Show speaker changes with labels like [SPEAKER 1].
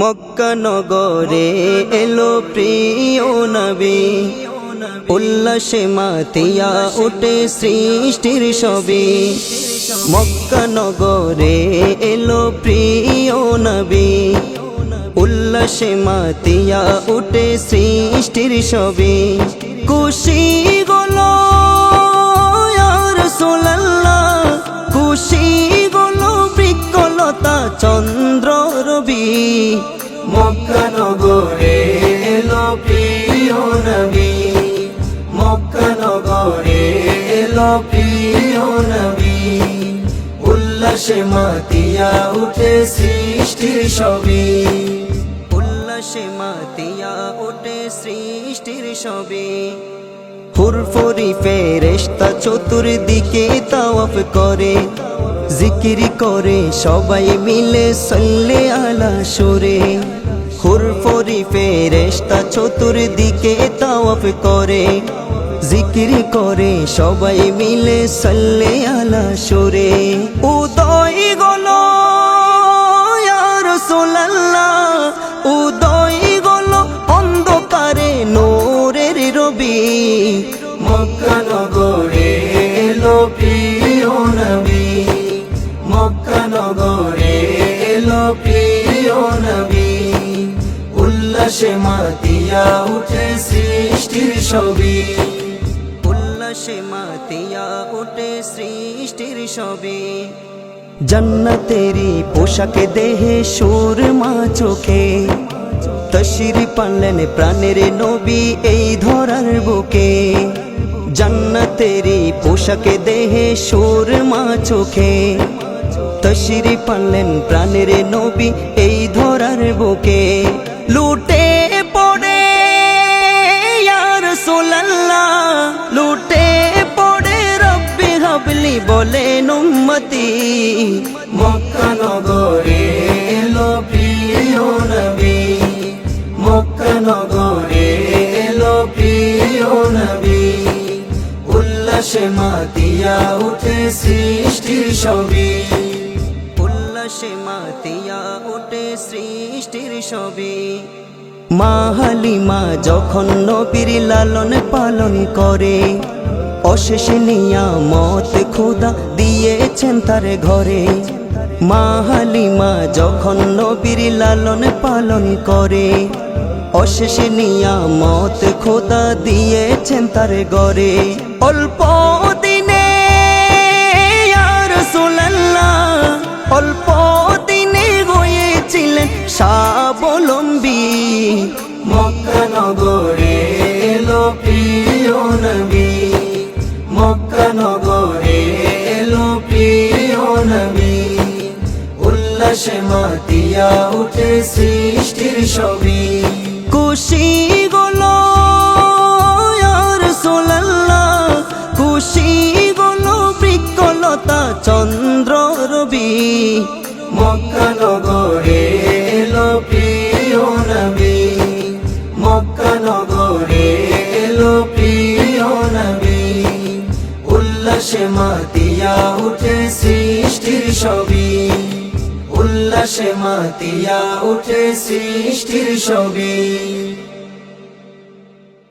[SPEAKER 1] মক্কা নগরে এলো প্রিয় নবী, উল্লাসে মাতিয়া উঠে সৃষ্টির সবই। মক্কা নগরে এলো প্রিয় নবী, উল্লাসে মাতিয়া উঠে সৃষ্টির সবই। খুশি গলো ইয়া রাসূলুল্লাহ, খুশি গলো বৃক্ষলতা চন্দ্র রবি।
[SPEAKER 2] মক্কা নগরে এলো প্রিয় নবী, মক্কা নগরে এলো প্রিয় নবী, উল্লাসে মাতিয়া উঠে সৃষ্টির সবই।
[SPEAKER 1] উল্লাসে মাতিয়া উঠে সৃষ্টির সবই। ফুরফুরি ফেরেশতা চতুর্দিকে তাওয়াফ করে, জিকির করে সবাই মিলে সাল্লে আলা সুরে। ফুরফুরি ফেরেশতা চতুর্দিকে তাওয়াফ করে, জিকির করে সবাই মিলে সাল্লে আলা সুরে। উদয় গলো ইয়া রাসূলুল্লাহ, উদয় গলো অন্ধকারে নূরের রবি।
[SPEAKER 2] মক্কা নগরে এলো প্রিয় নবী, মক্কা নগরে এলো প্রিয় নবী, উল্লাসে মাতিয়া উঠে সৃষ্টির সবই।
[SPEAKER 1] উল্লাসে মাতিয়া উঠে সৃষ্টির সবই। জান্নাতেরি পোশাকে দেহে সুরমা চোখে, তশরিফ আনলেন প্রাণের নবী এই ধরার বুকে। জান্নাতেরি পোশাকে দেহে সুরমা চোখে, তশরিফ আনলেন প্রাণের নবী এই ধরার বুকে। লুটে পড়ে ইয়া রাসূলুল্লাহ, লুটে পড়ে রব্বি হাবলি বলেন উম্মতি।
[SPEAKER 2] মক্কা নগরে এলো প্রিয় নবী, মক্কা নগরে এলো প্রিয় নবী, উল্লাসে মাতিয়া উঠে সৃষ্টির সবই।
[SPEAKER 1] উল্লাসে মাতিয়া উঠে সৃষ্টির সবই। মা হালিমা যখন নবীর লালন পালন করে, অশেষ নিয়ামত খোদা দিয়েছেন তার ঘরে। মা হালিমা যখন নবীর লালন পালন করে, অশেষ নিয়ামত খোদা দিয়েছেন তার ঘরে। অল্প দিনে ইয়া রাসূলুল্লাহ, অল্প দিনে হয়েছিলেন স্বাবলম্বী।
[SPEAKER 2] মক্কা নগরে এলো প্রিয় নবী, মক্কা নগরে এলো প্রিয় নবী, উল্লাসে মাতিয়া উঠে সৃষ্টির সবই।
[SPEAKER 1] খুশি গলো ইয়া রাসূলুল্লাহ, খুশি গলো বৃক্ষলতা চন্দ্র রবি।
[SPEAKER 2] মক্কা নগরে এলো প্রিয় নবী, মক্কা নগরে এলো প্রিয় নবী, উল্লাসে মাতিয়া উঠে সৃষ্টির সবই। উল্লাসে মাতিয়া উঠে সৃষ্টির সবই।